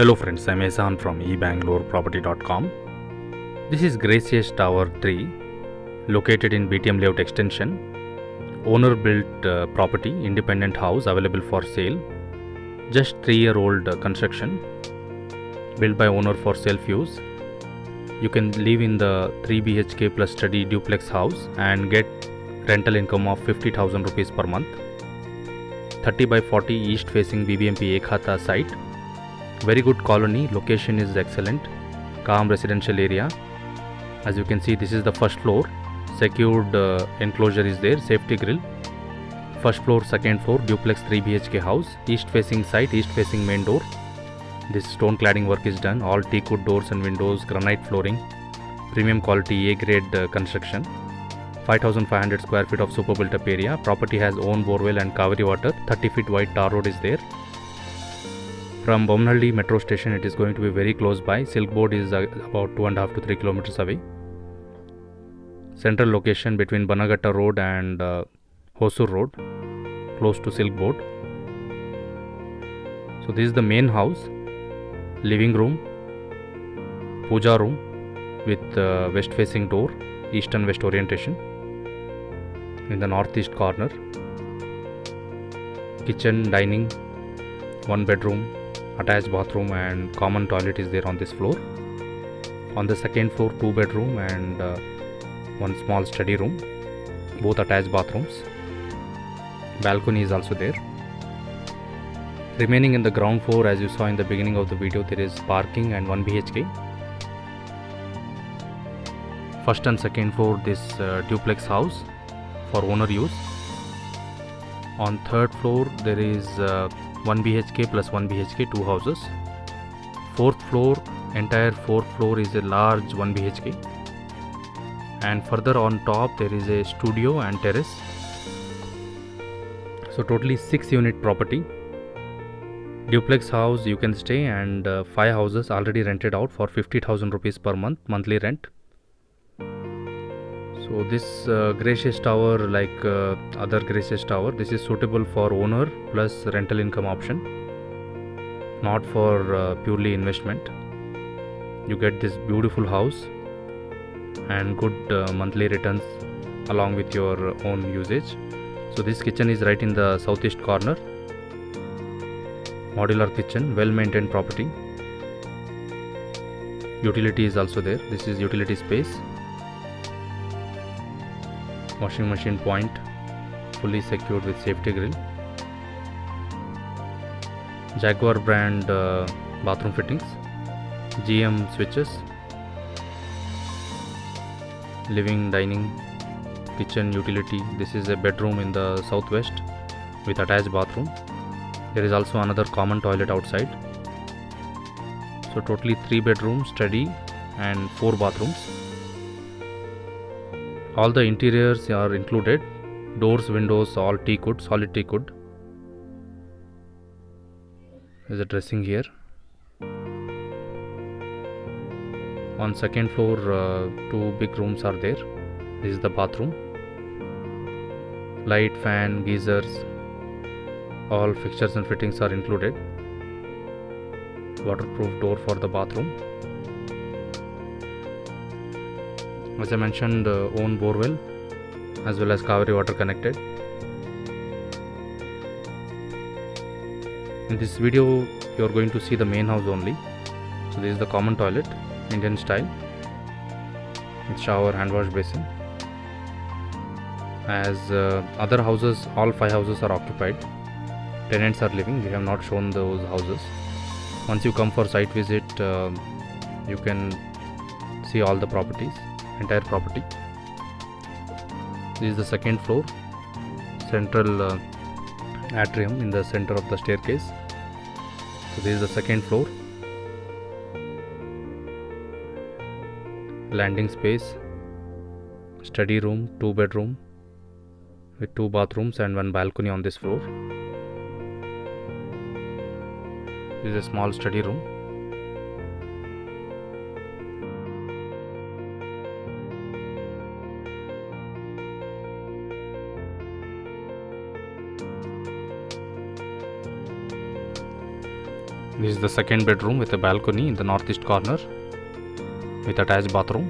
Hello friends, I'm Ehsan from ebangaloreproperty.com. This is Gracious Tower 3 located in BTM Layout Extension. Owner built property, independent house available for sale. Just 3-year-old construction, built by owner for self-use. You can live in the 3 BHK plus study duplex house and get rental income of 50,000 rupees per month. 30 by 40 east facing BBMP Ekhata site. Very good colony, location is excellent, calm residential area. As you can see, this is the first floor, secured enclosure is there, safety grill. First floor, second floor, duplex 3 BHK house, east facing site, east facing main door. This stone cladding work is done, all teak wood doors and windows, granite flooring, premium quality A grade construction. 5,500 square feet of super built up area. Property has own borewell and Kaveri water. 30 feet wide tar road is there. From Bomnhalli metro station, it is going to be very close by. Silk Board is about 2.5 to 3 kilometers away. Central location between Banagatta Road and Hosur Road, close to Silk Board. So this is the main house, living room, puja room with west facing door, east and west orientation. In the northeast corner, kitchen, dining, 1 bedroom, attached bathroom and common toilet is there on this floor. On the second floor, 2 bedroom and 1 small study room, both attached bathrooms. Balcony is also there. Remaining in the ground floor, as you saw in the beginning of the video, there is parking and 1 BHK. First and second floor, this duplex house for owner use. On third floor, there is 1 BHK plus 1 BHK, 2 houses. Fourth floor, entire fourth floor is a large 1 BHK. And further on top, there is a studio and terrace. So totally 6 unit property. Duplex house you can stay, and 5 houses already rented out for 50,000 rupees per month, monthly rent. So this Gracious Tower, like other Gracious Tower, this is suitable for owner plus rental income option, not for purely investment. You get this beautiful house and good monthly returns along with your own usage. So this kitchen is right in the southeast corner. Modular kitchen, well maintained property. Utility is also there. This is utility space. Washing machine point, fully secured with safety grill. Jaguar brand bathroom fittings, GM switches. Living, dining, kitchen, utility. This is a bedroom in the southwest with attached bathroom. There is also another common toilet outside. So totally 3 bedrooms, study and 4 bathrooms. All the interiors are included. Doors, windows, all teak wood, solid teak wood. There's a dressing here. On second floor, 2 big rooms are there. This is the bathroom. Light, fan, geysers, all fixtures and fittings are included. Waterproof door for the bathroom. As I mentioned, own borewell as well as Kaveri water connected. In this video, you are going to see the main house only. So this is the common toilet, Indian style, with shower, hand wash basin. As other houses, all 5 houses are occupied. Tenants are living. We have not shown those houses. Once you come for site visit, you can see all the properties, entire property. This is the second floor, central atrium in the center of the staircase. So this is the second floor. Landing space, study room, 2 bedroom with 2 bathrooms and 1 balcony on this floor. This is a small study room. This is the second bedroom with a balcony in the northeast corner with attached bathroom.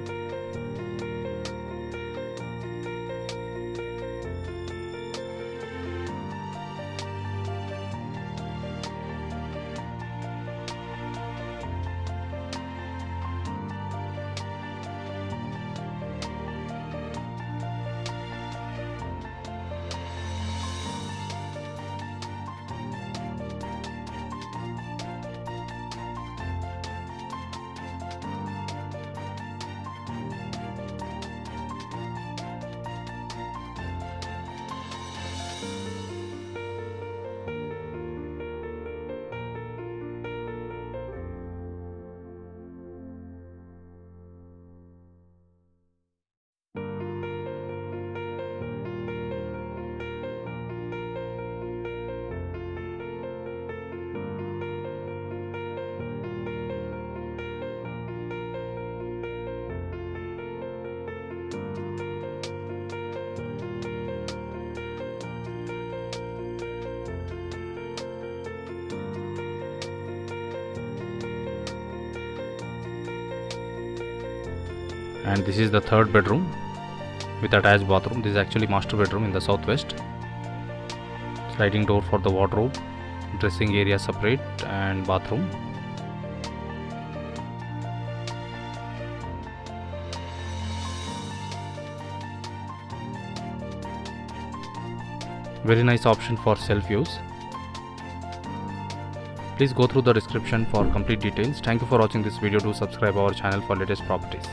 And this is the third bedroom with attached bathroom. This is actually master bedroom in the southwest. Sliding door for the wardrobe, dressing area separate, and bathroom. Very nice option for self use. Please go through the description for complete details. Thank you for watching this video. Do subscribe our channel for latest properties.